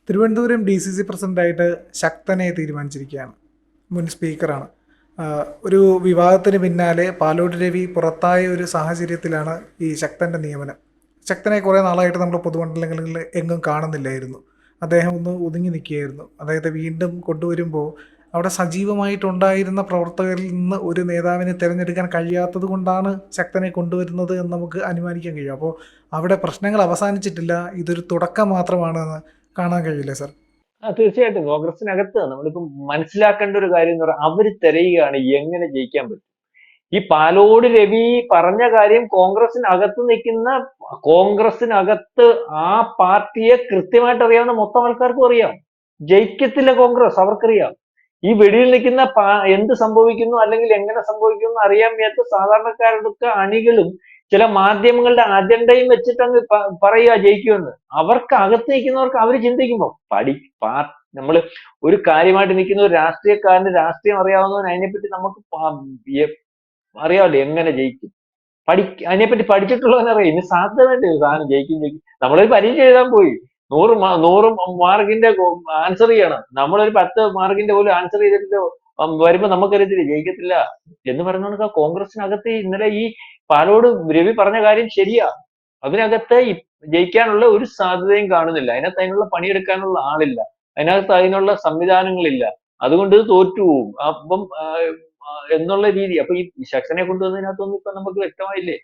Thiruvananthapuram DCC പ്രസിഡന്റായിട്ട് ശക്തനെ തീരുമാനിച്ചിരിക്കുകയാണ്. മുൻ സ്പീക്കറാണ്. ഒരു വിവാദത്തിന് പിന്നാലെ പാലോട് രവി പുറത്തായ ഒരു സാഹചര്യത്തിലാണ് ഈ ശക്തൻ്റെ നിയമനം. ശക്തനെ കുറേ നാളായിട്ട് നമ്മൾ പൊതുമണ്ഡലങ്ങളിൽ എങ്ങും കാണുന്നില്ലായിരുന്നു. അദ്ദേഹം ഒന്ന് ഒതുങ്ങി നിൽക്കുകയായിരുന്നു. അദ്ദേഹത്തെ വീണ്ടും കൊണ്ടുവരുമ്പോൾ അവിടെ സജീവമായിട്ടുണ്ടായിരുന്ന പ്രവർത്തകരിൽ നിന്ന് ഒരു നേതാവിനെ തിരഞ്ഞെടുക്കാൻ കഴിയാത്തത് കൊണ്ടാണ് ശക്തനെ കൊണ്ടുവരുന്നത് എന്ന് നമുക്ക് അനുമാനിക്കാൻ കഴിയും. അപ്പോൾ അവിടെ പ്രശ്നങ്ങൾ അവസാനിച്ചിട്ടില്ല, ഇതൊരു തുടക്കം മാത്രമാണെന്ന് കാണാൻ കഴിയില്ലേ സർ? തീർച്ചയായിട്ടും കോൺഗ്രസിനകത്ത് നമ്മളിപ്പം മനസ്സിലാക്കേണ്ട ഒരു കാര്യം എന്ന് പറഞ്ഞാൽ അവര് തിരയുകയാണ് എങ്ങനെ ജയിക്കാൻ പറ്റും. ഈ പാലോട് രവി പറഞ്ഞ കാര്യം കോൺഗ്രസിനകത്ത് ആ പാർട്ടിയെ കൃത്യമായിട്ട് അറിയാവുന്ന മൊത്തം ആൾക്കാർക്കും അറിയാം. ജയിക്കത്തില്ല കോൺഗ്രസ്, അവർക്കറിയാം. ഈ വെടിയിൽ നിൽക്കുന്ന എന്ത് സംഭവിക്കുന്നു അല്ലെങ്കിൽ എങ്ങനെ സംഭവിക്കുന്നു അറിയാൻ വയ്യാത്ത സാധാരണക്കാരുടെ അണികളും ചില മാധ്യമങ്ങളുടെ അജണ്ടയും വെച്ചിട്ട് അങ്ങ് പറയുക ജയിക്കുമെന്ന്. അവർക്ക് അകത്ത് നിൽക്കുന്നവർക്ക് അവർ ചിന്തിക്കുമ്പോൾ നമ്മൾ ഒരു കാര്യമായിട്ട് നിൽക്കുന്ന ഒരു രാഷ്ട്രീയക്കാരന് രാഷ്ട്രീയം അറിയാവുന്നവൻ അതിനെപ്പറ്റി നമുക്ക് അറിയാമല്ലോ എങ്ങനെ ജയിക്കും. അതിനെപ്പറ്റി പഠിച്ചിട്ടുള്ളവനറിയാം ഇനി സാധ്യതയുണ്ട് സാധനം ജയിക്കും. നമ്മളൊരു പരീക്ഷ എഴുതാൻ പോയി 100 മാർക്കിന്റെ ആൻസർ ചെയ്യണം. നമ്മളൊരു 10 മാർക്കിന്റെ പോലും ആൻസർ ചെയ്തിട്ട് വരുമ്പോ നമുക്കറിയത്തില്ല ജയിക്കത്തില്ല എന്ന് പറയുന്നത്. കോൺഗ്രസിനകത്ത് ഇന്നലെ ഈ പാലോട് രവി പറഞ്ഞ കാര്യം ശരിയാ. അതിനകത്ത് ജയിക്കാനുള്ള ഒരു സാധ്യതയും കാണുന്നില്ല. അതിനകത്ത് അതിനുള്ള പണിയെടുക്കാനുള്ള ആളില്ല, അതിനകത്ത് അതിനുള്ള സംവിധാനങ്ങളില്ല. അതുകൊണ്ട് ഇത് തോറ്റുപോകും. അപ്പം എന്നുള്ള രീതി. അപ്പൊ ഈ ശക്തനെ കൊണ്ടുവന്നതിനകത്തൊന്നും ഇപ്പൊ നമുക്ക് വ്യക്തമായില്ലേ?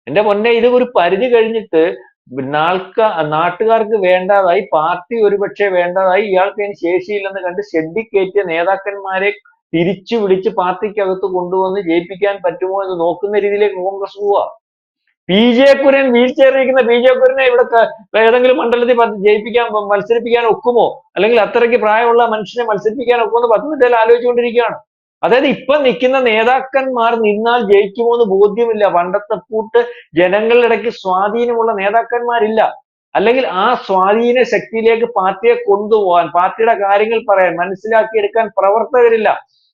എന്റെ പൊന്നെ, ഇത് ഒരു പരിധി കഴിഞ്ഞിട്ട് നാട്ടുകാർക്ക് വേണ്ടതായി, പാർട്ടി ഒരുപക്ഷെ വേണ്ടതായി, ഇയാൾക്ക് അതിന് ശേഷിയില്ലെന്ന് കണ്ട് ഷെഡിൽ കയറ്റിയ നേതാക്കന്മാരെ തിരിച്ചു വിളിച്ച് പാർട്ടിക്കകത്ത് കൊണ്ടുവന്ന് ജയിപ്പിക്കാൻ പറ്റുമോ എന്ന് നോക്കുന്ന രീതിയിലേക്ക് കോൺഗ്രസ് പോവാ. PJ കുര്യൻ വീൽ ചെയറിരിക്കുന്ന PJ കുര്യനെ ഇവിടെ ഏതെങ്കിലും മണ്ഡലത്തിൽ മത്സരിപ്പിക്കാൻ ഒക്കുമോ? അല്ലെങ്കിൽ അത്രയ്ക്ക് പ്രായമുള്ള മനുഷ്യനെ മത്സരിപ്പിക്കാൻ ഒക്കുമോ എന്ന് പത്തനംതിട്ടയിൽ ആലോചിച്ചുകൊണ്ടിരിക്കുകയാണ്. അതായത് ഇപ്പൊ നിൽക്കുന്ന നേതാക്കന്മാർ നിന്നാൽ ജയിക്കുമോ എന്ന് ബോധ്യമില്ല. പണ്ടത്തെ കൂട്ട് ജനങ്ങളുടെ ഇടയ്ക്ക് സ്വാധീനമുള്ള നേതാക്കന്മാരില്ല. അല്ലെങ്കിൽ ആ സ്വാധീന ശക്തിയിലേക്ക് പാർട്ടിയെ കൊണ്ടുപോകാൻ, പാർട്ടിയുടെ കാര്യങ്ങൾ പറയാൻ, മനസ്സിലാക്കിയെടുക്കാൻ പ്രവർത്തകരില്ല.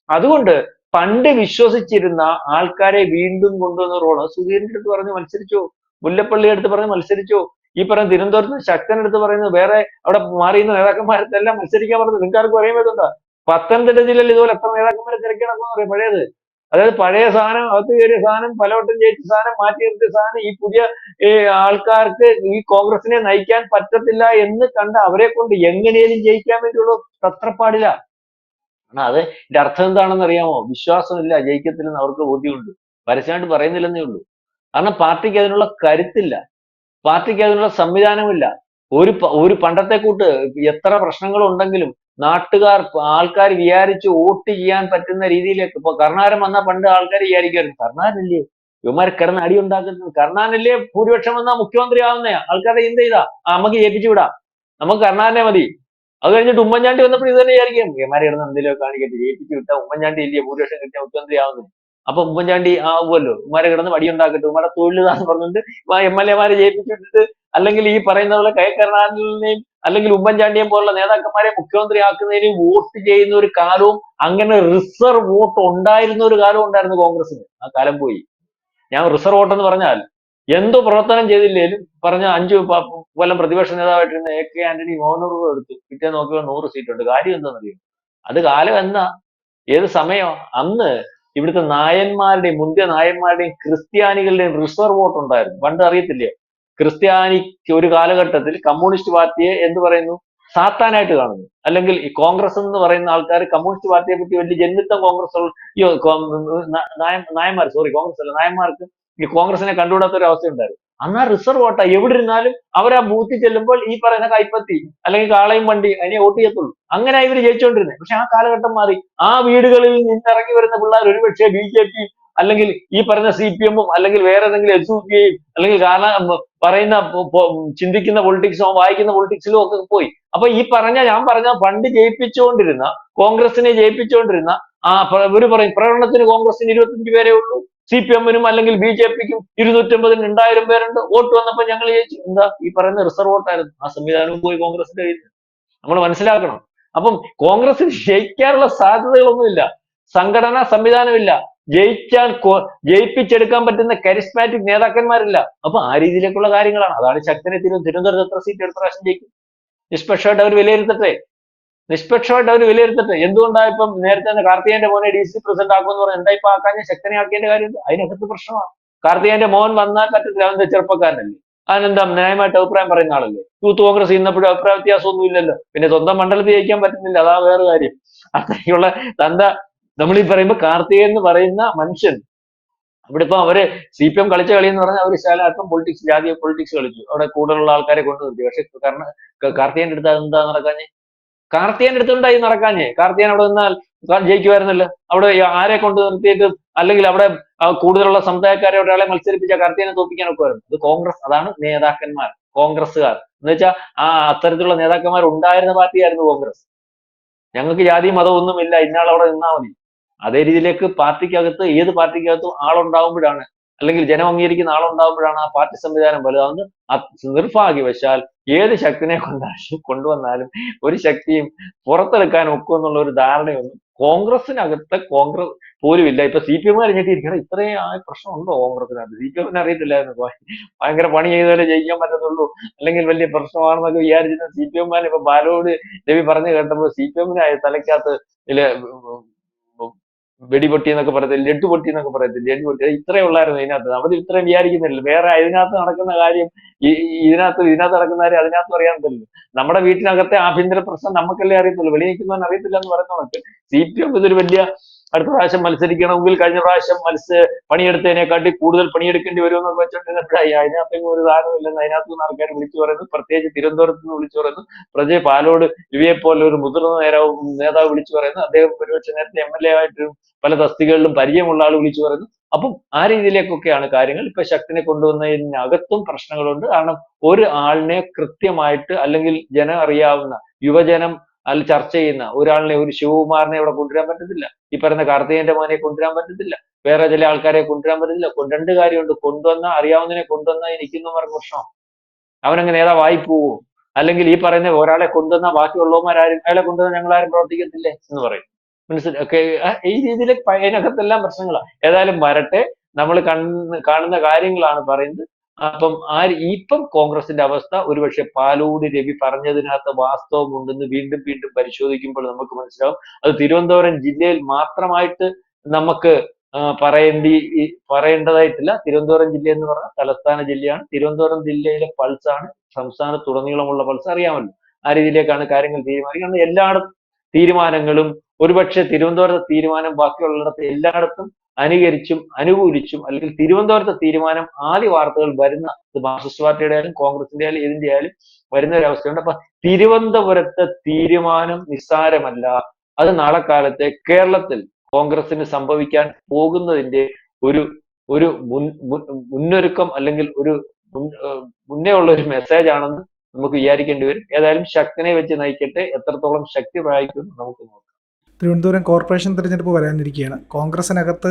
അതുകൊണ്ട് പണ്ട് വിശ്വസിച്ചിരുന്ന ആൾക്കാരെ വീണ്ടും കൊണ്ടുവന്ന റോള് സുധീരന്റെ അടുത്ത് പറഞ്ഞ് മത്സരിച്ചോ, മുല്ലപ്പള്ളിയുടെ അടുത്ത് പറഞ്ഞ് മത്സരിച്ചോ, ഈ പറഞ്ഞ തിരുവനന്തപുരത്ത് ശക്തനടുത്ത് പറയുന്നത് വേറെ അവിടെ മാറിയുന്ന നേതാക്കന്മാരെല്ലാം മത്സരിക്കാൻ പറഞ്ഞത് നിങ്ങൾക്കാർക്കും അറിയാൻ പറ്റുന്നുണ്ടോ? പത്തനംതിട്ട ജില്ലയിൽ ഇതുപോലെ എത്ര നേതാക്കന്മാരെ തിരക്കിടക്കുമെന്ന് പറയും. പഴയത്, അതായത് പഴയ സാധനം, അകത്ത് കയറിയ സാധനം, പലവട്ടം ജയിച്ച സാധനം, മാറ്റി നിർത്തിയ സാധനം ഈ പുതിയ ആൾക്കാർക്ക് ഈ കോൺഗ്രസിനെ നയിക്കാൻ പറ്റത്തില്ല എന്ന് കണ്ട് അവരെ കൊണ്ട് എങ്ങനെയും ജയിക്കാൻ വേണ്ടിയുള്ള തത്രപ്പാടില്ല. ഇതിന്റെ അർത്ഥം എന്താണെന്ന് അറിയാമോ? വിശ്വാസമില്ല, ജയിക്കത്തില്ലെന്ന് അവർക്ക് ബോധ്യമുണ്ട്. പരസ്യമായിട്ട് പറയുന്നില്ലെന്നേ ഉള്ളൂ. കാരണം പാർട്ടിക്ക് അതിനുള്ള കരുത്തില്ല, പാർട്ടിക്ക് അതിനുള്ള സംവിധാനമില്ല. ഒരു പണ്ടത്തെ കൂട്ട് എത്ര പ്രശ്നങ്ങൾ ഉണ്ടെങ്കിലും ആൾക്കാർ വിചാരിച്ച് വോട്ട് ചെയ്യാൻ പറ്റുന്ന രീതിയിലേക്ക് ഇപ്പൊ കർണാടകം വന്നാൽ പണ്ട് ആൾക്കാർ വിചാരിക്കായിരുന്നു കർണാടനല്ലേ ഇവന്മാർ കിടന്ന് അടി ഉണ്ടാക്കുന്നത്, കർണാടനല്ലേ ഭൂരിപക്ഷം വന്നാൽ മുഖ്യമന്ത്രി ആവുന്ന ആൾക്കാരുടെ ചിന്ത ചെയ്താ നമുക്ക് ജയിപ്പിച്ചു വിടാം, നമുക്ക് കർണാടനെ മതി. അത് കഴിഞ്ഞിട്ട് ഉമ്മൻചാണ്ടി വന്നപ്പോൾ ഇത് തന്നെ വിചാരിക്കും ഇവന്മാരെ കിടന്ന് എന്തെങ്കിലും കാണിക്കട്ടെ, ജയിപ്പിച്ചു വിട്ടാൽ ഉമ്മൻചാണ്ടി ഇല്ലേ ഭൂരിപക്ഷം കിട്ടിയ മുഖ്യമന്ത്രി ആവുന്നത്, അപ്പൊ ഉമ്മൻചാണ്ടി ആവുമല്ലോ, ഉമ്മാരെ കിടന്ന് വടി ഉണ്ടാക്കട്ടെ, ഉമ്മാരെ തൊഴിലിതാന്ന് പറഞ്ഞിട്ട് MLA മാരെ ജയിപ്പിച്ചു വിട്ടിട്ട്, അല്ലെങ്കിൽ ഈ പറയുന്ന പോലെ കരുണാനിധിയെയും അല്ലെങ്കിൽ ഉമ്മൻചാണ്ടിയെ പോലുള്ള നേതാക്കന്മാരെ മുഖ്യമന്ത്രി ആക്കുന്നതിന് വോട്ട് ചെയ്യുന്ന ഒരു കാലവും, അങ്ങനെ റിസർവ് വോട്ട് ഉണ്ടായിരുന്ന ഒരു കാലവും ഉണ്ടായിരുന്നു കോൺഗ്രസിന്. ആ കാലം പോയി. ഞാൻ റിസർവ് വോട്ട് എന്ന് പറഞ്ഞാൽ എന്തോ പ്രവർത്തനം ചെയ്തില്ലേലും പറഞ്ഞ 5 കൊല്ലം പ്രതിപക്ഷ നേതാവായിട്ടിരുന്ന AK ആന്റണി മോഹനൂർ എടുത്തു, പിറ്റേ നോക്കിയപ്പോൾ 100 സീറ്റുണ്ട്. കാര്യം എന്താണെന്നറിയും? അത് കാലം എന്നാ, ഏത് സമയം? അന്ന് ഇവിടുത്തെ മുന്തിയ നായന്മാരുടെയും ക്രിസ്ത്യാനികളുടെയും റിസർവ് വോട്ട് ഉണ്ടായിരുന്നു. പണ്ട് അറിയത്തില്ലേ, ക്രിസ്ത്യാനിക്ക് ഒരു കാലഘട്ടത്തിൽ കമ്മ്യൂണിസ്റ്റ് പാർട്ടിയെ എന്ത് പറയുന്നു, സാത്താനായിട്ട് കാണുന്നു. അല്ലെങ്കിൽ ഈ കോൺഗ്രസ് എന്ന് പറയുന്ന ആൾക്കാർ കമ്മ്യൂണിസ്റ്റ് പാർട്ടിയെ പറ്റി വലിയ ജന്മിത്തം കോൺഗ്രസ് അല്ല, നായന്മാർക്ക് ഈ കോൺഗ്രസിനെ കണ്ടുകൂടാത്ത ഒരു അവസ്ഥ ഉണ്ടായിരുന്നു. അന്നാ റിസർവ് വോട്ടാ, എവിടെ ഇരുന്നാലും അവർ ആ ബൂത്തിൽ ചെല്ലുമ്പോൾ ഈ പറയുന്ന കൈപ്പത്തി അല്ലെങ്കിൽ കാളയും വണ്ടി അതിനെ വോട്ട് ചെയ്യത്തുള്ളൂ. അങ്ങനെ ഇവര് ജയിച്ചുകൊണ്ടിരുന്നത്. പക്ഷെ ആ കാലഘട്ടം മാറി. ആ വീടുകളിൽ നിന്നിറങ്ങി വരുന്ന പിള്ളേർ ഒരുപക്ഷെ BJP അല്ലെങ്കിൽ ഈ പറഞ്ഞ CPM-ഉം അല്ലെങ്കിൽ വേറെ ഏതെങ്കിലും SUPയും അല്ലെങ്കിൽ പറയുന്ന ചിന്തിക്കുന്ന പൊളിറ്റിക്സോ വായിക്കുന്ന പൊളിറ്റിക്സിലും ഒക്കെ പോയി. അപ്പൊ ഞാൻ പറഞ്ഞ പണ്ട് ജയിപ്പിച്ചുകൊണ്ടിരുന്ന, കോൺഗ്രസിനെ ജയിപ്പിച്ചുകൊണ്ടിരുന്ന ഇവര് പറയും പ്രകടനത്തിന് കോൺഗ്രസിന് 25 പേരേ ഉള്ളൂ, CPM-നും അല്ലെങ്കിൽ BJP-ക്കും 250-ന് 2000 പേരുണ്ട്, വോട്ട് വന്നപ്പോൾ ഞങ്ങൾ ജയിച്ചു. എന്താ? ഈ പറയുന്ന റിസർവ് വോട്ടായിരുന്നു. ആ സംവിധാനവും പോയി കോൺഗ്രസിന്റെ കയ്യിൽ. നമ്മൾ മനസ്സിലാക്കണം. അപ്പം കോൺഗ്രസിന് ജയിക്കാനുള്ള സാധ്യതകളൊന്നുമില്ല, സംഘടനാ സംവിധാനമില്ല, ജയിപ്പിച്ചെടുക്കാൻ പറ്റുന്ന കരിസ്മാറ്റിക് നേതാക്കന്മാരില്ല. അപ്പൊ ആ രീതിയിലേക്കുള്ള കാര്യങ്ങളാണ്. അതാണ് ശക്തനെ തിരുവനന്തപുരത്ത് എത്ര സീറ്റ് എടുത്ത പ്രാവശ്യം ജയിക്കും? നിഷ്പക്ഷമായിട്ട് അവർ വിലയിരുത്തട്ടെ. നിഷ്പക്ഷമായിട്ട് അവർ വിലയിരുത്തട്ടെ. എന്തുകൊണ്ടാ ഇപ്പം നേരത്തെ തന്നെ കാർത്തികേയന്റെ മോനെ DC പ്രസിഡന്റ് ആക്കുമെന്ന് പറഞ്ഞാൽ എന്താ ഇപ്പൊ ആക്കാഞ്ഞ? ശക്തനെ ആക്കിയതിന്റെ കാര്യം അതിനകത്ത് പ്രശ്നമാണ്. കാർത്തികേയന്റെ മോൻ വന്നാൽ പറ്റത്തില്ല, അവന്റെ ചെറുപ്പക്കാരനല്ലേ, അതിനെന്താ ന്യായമായിട്ട് അഭിപ്രായം പറയുന്ന ആളല്ലേ. യൂത്ത് കോൺഗ്രസ് ഇന്നപ്പോഴും അഭിപ്രായ വ്യത്യാസമൊന്നും ഇല്ലല്ലോ. പിന്നെ സ്വന്തം മണ്ഡലത്തിൽ ജയിക്കാൻ പറ്റുന്നില്ല, അതാ വേറെ കാര്യം. അത്രയ്ക്കുള്ള തന്ത നമ്മൾ ഈ പറയുമ്പോ കാർത്തികേയൻ എന്ന് പറയുന്ന മനുഷ്യൻ ഇവിടെ ഇപ്പൊ അവര് CPM കളിച്ച കളി എന്ന് പറഞ്ഞാൽ അവര് ശാലാക്കം പൊളിറ്റിക്സ്, ജാതീയ പൊളിറ്റിക്സ് കളിച്ചു. അവിടെ കൂടുതലുള്ള ആൾക്കാരെ കൊണ്ടു നിർത്തി. പക്ഷെ കാരണം കാർത്തികേയന്റെ അടുത്ത് എന്താ നടക്കാഞ്ഞേ? കാർത്തികേയന്റെ അടുത്തുണ്ടായി നടക്കാഞ്ഞേ? കാർത്തികേയൻ അവിടെ നിന്നാൽ ജയിക്കുമായിരുന്നല്ലോ. അവിടെ ആരെ കൊണ്ട് നിർത്തിയിട്ട്, അല്ലെങ്കിൽ അവിടെ കൂടുതലുള്ള സമുദായക്കാരെ ഒരാളെ മത്സരിപ്പിച്ച കാർത്തികേയനെ തോൽപ്പിക്കാൻ ഒക്കുമായിരുന്നു. ഇത് കോൺഗ്രസ്, അതാണ് നേതാക്കന്മാർ, കോൺഗ്രസ്സുകാർ എന്ന് വെച്ചാൽ അത്തരത്തിലുള്ള നേതാക്കന്മാർ ഉണ്ടായിരുന്ന പാർട്ടിയായിരുന്നു കോൺഗ്രസ്. ഞങ്ങൾക്ക് ജാതി മതം ഒന്നുമില്ല, ഇന്നാൾ അവിടെ നിന്നാ മതി. അതേ രീതിയിലേക്ക് പാർട്ടിക്കകത്ത്, ഏത് പാർട്ടിക്കകത്തും ആളുണ്ടാവുമ്പോഴാണ്, അല്ലെങ്കിൽ ജനം അംഗീകരിക്കുന്ന ആളുണ്ടാവുമ്പോഴാണ് ആ പാർട്ടി സംവിധാനം വലുതാവുന്നത്. നിർഭാഗ്യവശാൽ ഏത് ശക്തിനെ കൊണ്ടുവന്നാലും ഒരു ശക്തിയും പുറത്തെടുക്കാൻ ഒക്കുമെന്നുള്ള ഒരു ധാരണയൊന്നും കോൺഗ്രസിനകത്ത് കോൺഗ്രസ് പോലും ഇല്ല. ഇപ്പൊ CPM ഞെട്ടിയിരിക്കണം, ഇത്രയും പ്രശ്നമുണ്ടോ കോൺഗ്രസിനകത്ത്? CPM അറിയത്തില്ലായിരുന്നു, ഭയങ്കര പണി ചെയ്താലേ ജയിക്കാൻ പറ്റത്തുള്ളൂ, അല്ലെങ്കിൽ വലിയ പ്രശ്നമാണെന്നൊക്കെ വിചാരിച്ചിരുന്ന CPM ഇപ്പൊ ബാലോട് രവി പറഞ്ഞു കേട്ടപ്പോൾ CPM തലയ്ക്കകത്ത് വെടിപൊട്ടി എന്നൊക്കെ പറയത്തില്ല, ലഡു പൊട്ടി എന്നൊക്കെ പറയത്തില്ല, ലഡു പൊട്ടി ഇത്രേ ഉള്ളായിരുന്നു ഇതിനകത്ത്. അവർ ഇത്രയും വിചാരിക്കുന്നില്ല. വേറെ ഇതിനകത്ത് നടക്കുന്ന കാര്യം ഇതിനകത്ത് നടക്കുന്ന കാര്യം അതിനകത്തും അറിയാൻ പറ്റില്ല. നമ്മുടെ വീട്ടിനകത്തെ ആഭ്യന്തര പ്രശ്നം നമുക്കല്ലേ അറിയത്തുള്ളൂ, വെളിയിൽ നിൽക്കുന്നവൻ അറിയത്തില്ല എന്ന് പറയുന്ന കണക്ക് CPM ഇതൊരു വലിയ, അടുത്ത പ്രാവശ്യം മത്സരിക്കണമെങ്കിൽ കഴിഞ്ഞ പ്രാവശ്യം പണിയെടുത്തതിനെക്കാട്ടി കൂടുതൽ പണിയെടുക്കേണ്ടി വരുമെന്നൊക്കെ വെച്ചോണ്ടിരുന്നപ്പോഴായി അതിനകത്തെങ്കിലും ഒരു ധാരണമില്ലെന്ന് അതിനകത്തുനിന്ന് ആൾക്കാർ വിളിച്ചു പറയുന്നു. പ്രത്യേകിച്ച് തിരുവനന്തപുരത്ത് നിന്ന് വിളിച്ചു പറയുന്നു. പ്രത്യേകിച്ച് പാലോട് രവിയെ പോലെ ഒരു മുതിർന്ന നേതാവ് വിളിച്ചു പറയുന്നു. അദ്ദേഹം ഒരുപക്ഷെ നേരത്തെ MLA ആയിട്ട് പല തസ്തികകളിലും പരിചയമുള്ള ആൾ വിളിച്ചു പറയുന്നു. അപ്പം ആ രീതിയിലേക്കൊക്കെയാണ് കാര്യങ്ങൾ. ഇപ്പൊ ശക്തിനെ കൊണ്ടുവന്നതിനകത്തും പ്രശ്നങ്ങളുണ്ട്. കാരണം ഒരു ആളിനെ കൃത്യമായിട്ട്, അല്ലെങ്കിൽ ജനം അറിയാവുന്ന, യുവജനം ചർച്ച ചെയ്യുന്ന ഒരാളിനെ, ഒരു ശിവകുമാറിനെ ഇവിടെ കൊണ്ടുവരാൻ പറ്റത്തില്ല. ഈ പറയുന്ന കാർത്തികേയന്റെ മോനെ കൊണ്ടുവരാൻ പറ്റത്തില്ല. വേറെ ചില ആൾക്കാരെ കൊണ്ടുവരാൻ പറ്റത്തില്ല. രണ്ട് കാര്യമുണ്ട്, കൊണ്ടുവന്ന അറിയാവുന്നതിനെ കൊണ്ടുവന്ന നിൽക്കുന്നവർക്ക് പ്രശ്നം, അവനങ്ങ് നേതാവായി പോവും. അല്ലെങ്കിൽ ഈ പറയുന്ന ഒരാളെ കൊണ്ടുവന്ന ബാക്കിയുള്ളവന്മാരും അയാളെ കൊണ്ടുവന്ന ഞങ്ങളാരും പ്രവർത്തിക്കത്തില്ലേ എന്ന് പറയും. മനസ്സിലായി? ഈ രീതിയിൽ അതിനകത്തെല്ലാം പ്രശ്നങ്ങളാണ്. ഏതായാലും വരട്ടെ, നമ്മൾ കാണുന്ന കാര്യങ്ങളാണ് പറയുന്നത്. അപ്പം ഇപ്പം കോൺഗ്രസിന്റെ അവസ്ഥ ഒരുപക്ഷെ പാലോട് രവി പറഞ്ഞതിനകത്ത് വാസ്തവമുണ്ടെന്ന് വീണ്ടും വീണ്ടും പരിശോധിക്കുമ്പോൾ നമുക്ക് മനസ്സിലാവും. അത് തിരുവനന്തപുരം ജില്ലയിൽ മാത്രമായിട്ട് നമുക്ക് പറയേണ്ടതായിട്ടില്ല. തിരുവനന്തപുരം ജില്ല എന്ന് പറഞ്ഞാൽ തലസ്ഥാന ജില്ലയാണ്. തിരുവനന്തപുരം ജില്ലയിലെ പൾസാണ് സംസ്ഥാനത്തുടനീളമുള്ള പൾസ്, അറിയാമല്ലോ. ആ രീതിയിലേക്കാണ് കാര്യങ്ങൾ തീരുമാനിക്കുന്നത്. എല്ലായിടത്തും തീരുമാനങ്ങളും ഒരുപക്ഷെ തിരുവനന്തപുരത്തെ തീരുമാനം ബാക്കിയുള്ളിടത്ത് എല്ലായിടത്തും അനുകരിച്ചും അനുകൂലിച്ചും, അല്ലെങ്കിൽ തിരുവനന്തപുരത്തെ തീരുമാനം ആദ്യ വാർത്തകൾ വരുന്ന, മാർക്സിസ്റ്റ് പാർട്ടിയുടെ ആയാലും കോൺഗ്രസിന്റെ ആയാലും ഏതിന്റെ ആയാലും വരുന്ന ഒരു അവസ്ഥയുണ്ട്. അപ്പൊ തിരുവനന്തപുരത്തെ തീരുമാനം നിസ്സാരമല്ല. അത് നാളെ കാലത്തെ കേരളത്തിൽ കോൺഗ്രസിന് സംഭവിക്കാൻ പോകുന്നതിന്റെ ഒരു ഒരു മുന്നൊരുക്കം, അല്ലെങ്കിൽ ഒരു മുന്നേ ഉള്ള ഒരു മെസ്സേജ് ആണെന്ന് നമുക്ക് വിചാരിക്കേണ്ടി വരും. ഏതായാലും ശക്തിനെ വെച്ച് നയിക്കട്ടെ. എത്രത്തോളം ശക്തി പ്രാപിക്കും നമുക്ക് നോക്കാം. തിരുവനന്തപുരം കോർപ്പറേഷൻ തിരഞ്ഞെടുപ്പ് വരാനിരിക്കുകയാണ്. കോൺഗ്രസിനകത്ത്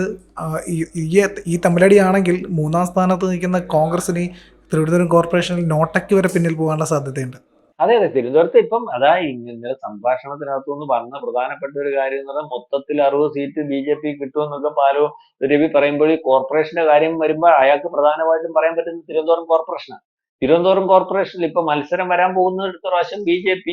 ഈ തമ്മിലടിയാണെങ്കിൽ 3-ാം സ്ഥാനത്ത് നിൽക്കുന്ന കോൺഗ്രസിന് തിരുവനന്തപുരം കോർപ്പറേഷനിൽ നോട്ടയ്ക്ക് വരെ പിന്നിൽ പോകാനുള്ള സാധ്യതയുണ്ട്. അതെ, തിരുവനന്തപുരത്ത് ഇപ്പം ഇന്നലെ സംഭാഷണത്തിനകത്തുനിന്ന് പറഞ്ഞ പ്രധാനപ്പെട്ട ഒരു കാര്യം എന്ന് പറഞ്ഞാൽ മൊത്തത്തിൽ 60 സീറ്റ് BJP കിട്ടുമെന്നൊക്കെ പാലോ രവി പറയുമ്പോൾ, ഈ കോർപ്പറേഷന്റെ കാര്യം വരുമ്പോൾ അയാൾക്ക് പ്രധാനമായിട്ടും പറയാൻ പറ്റുന്നത് തിരുവനന്തപുരം കോർപ്പറേഷനാണ്. തിരുവനന്തപുരം കോർപ്പറേഷനിൽ ഇപ്പൊ മത്സരം വരാൻ പോകുന്നത് അടുത്ത പ്രാവശ്യം BJP,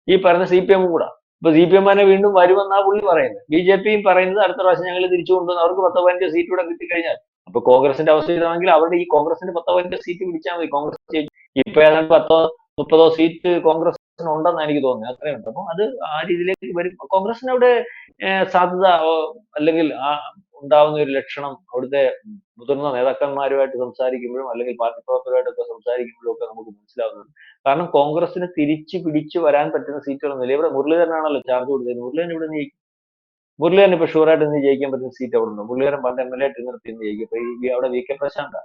ഈ പറയുന്ന CPM കൂടാ. ഇപ്പൊ CPM തന്നെ വീണ്ടും വരുമെന്നാ പുള്ളി പറയുന്നത്. BJPയും പറയുന്നത് അടുത്ത പ്രാവശ്യം ഞങ്ങൾ തിരിച്ചു കൊണ്ടുവന്ന് അവർക്ക് 10-15 സീറ്റ് കൂടെ കിട്ടിക്കഴിഞ്ഞാൽ, അപ്പൊ കോൺഗ്രസിന്റെ അവസ്ഥ ഇതാണെങ്കിൽ അവരുടെ ഈ കോൺഗ്രസിന്റെ 10-15 സീറ്റ് പിടിച്ചാൽ മതി, കോൺഗ്രസ് ഇപ്പൊ ഏതാണ്ട് 10-30 സീറ്റ് കോൺഗ്രസിന് ഉണ്ടെന്ന് എനിക്ക് തോന്നുന്നത്. അത്രയുണ്ട്. അപ്പൊ അത് ആ രീതിയിലേക്ക് വരും. കോൺഗ്രസിന് അവിടെ സാധ്യത, അല്ലെങ്കിൽ ഉണ്ടാവുന്ന ഒരു ലക്ഷണം അവിടുത്തെ മുതിർന്ന നേതാക്കന്മാരുമായിട്ട് സംസാരിക്കുമ്പോഴും, അല്ലെങ്കിൽ പാർട്ടി പ്രവർത്തകരുമായിട്ടൊക്കെ സംസാരിക്കുമ്പോഴും ഒക്കെ നമുക്ക് മനസ്സിലാവുന്നുണ്ട്. കാരണം കോൺഗ്രസിന് തിരിച്ചു പിടിച്ചു വരാൻ പറ്റുന്ന സീറ്റുകളൊന്നുമില്ല. ഇവിടെ മുരളീധരനാണല്ലോ ചാർജ് കൊടുത്തത്. മുരളീധരൻ ഇവിടെ നിന്ന് മുരളീധരൻ ഇപ്പൊ ഷുവറായിട്ട് ഇന്ന് ജയിക്കാൻ പറ്റുന്ന സീറ്റ് അവിടെ ഉണ്ടോ? മുരളീധരൻ പണ്ട് MLA ആയിട്ട് നിർത്തി ഇന്ന് ജയിക്കും. ഇപ്പൊ അവിടെ VK പ്രശാന്ത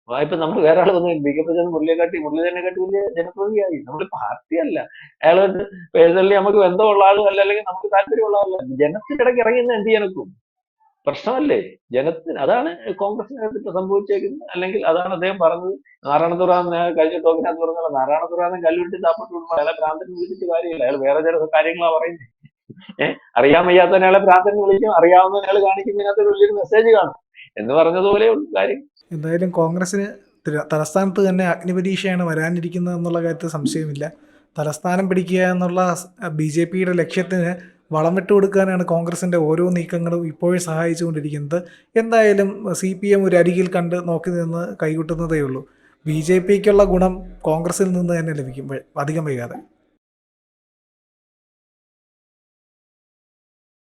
ഇപ്പൊ നമ്മൾ വേറെ ആൾ വന്നു, VK പ്രശാന്ത് മുരളീധരനെ കാട്ടി വലിയ ജനപ്രതിയായി. നമ്മൾ പാർട്ടിയല്ല, അയാളായിട്ട് പേഴ്സണലി നമുക്ക് ബന്ധമുള്ള ആളും അല്ല, അല്ലെങ്കിൽ നമുക്ക് താല്പര്യമുള്ള ആളല്ല. ജനത്തിന്റെ ഇടയ്ക്ക് ഇറങ്ങുന്ന എന്ത് ജനക്കും പ്രശ്നമല്ലേ ജനത്തിന്? അതാണ് കോൺഗ്രസിനകത്ത് ഇപ്പൊ സംഭവിച്ചേക്കുന്നത്. അല്ലെങ്കിൽ അതാണ് അദ്ദേഹം പറഞ്ഞത്. നാരായണതുറാൻ കഴിഞ്ഞ ടോക്കിനകത്ത് പറഞ്ഞല്ലോ, നാരായണതുറാനെ കല്ലുവിട്ട് താപ്പിട്ട് വിടുമ്പോൾ അയാളെ ഭ്രാന്തൻ വിളിച്ചിട്ട് കാര്യമില്ല. അയാൾ വേറെ ചില കാര്യങ്ങളാണ് പറയുന്നത്. അറിയാൻ വയ്യാത്തവനെ അയാളെ ഭ്രാന്തൻ വിളിക്കും, അറിയാവുന്ന അയാൾ കാണിക്കുന്നതിനകത്ത് വലിയൊരു മെസ്സേജ് കാണും എന്ന് പറഞ്ഞതുപോലെ ഉള്ളു കാര്യം. എന്തായാലും കോൺഗ്രസിന് തലസ്ഥാനത്ത് തന്നെ അഗ്നിപരീക്ഷയാണ് വരാനിരിക്കുന്നത് എന്നുള്ള കാര്യത്തിൽ സംശയമില്ല. തലസ്ഥാനം പിടിക്കുക എന്നുള്ള BJPയുടെ ലക്ഷ്യത്തിന് വളം വിട്ടു കൊടുക്കാനാണ് കോൺഗ്രസിൻ്റെ ഓരോ നീക്കങ്ങളും ഇപ്പോഴും സഹായിച്ചുകൊണ്ടിരിക്കുന്നത്. എന്തായാലും CPM ഒരു അരികിൽ കണ്ട് നോക്കി നിന്ന് കൈകൊട്ടുന്നതേ ഉള്ളൂ. BJPക്കുള്ള ഗുണം കോൺഗ്രസിൽ നിന്ന് തന്നെ ലഭിക്കും അധികം വൈകാതെ.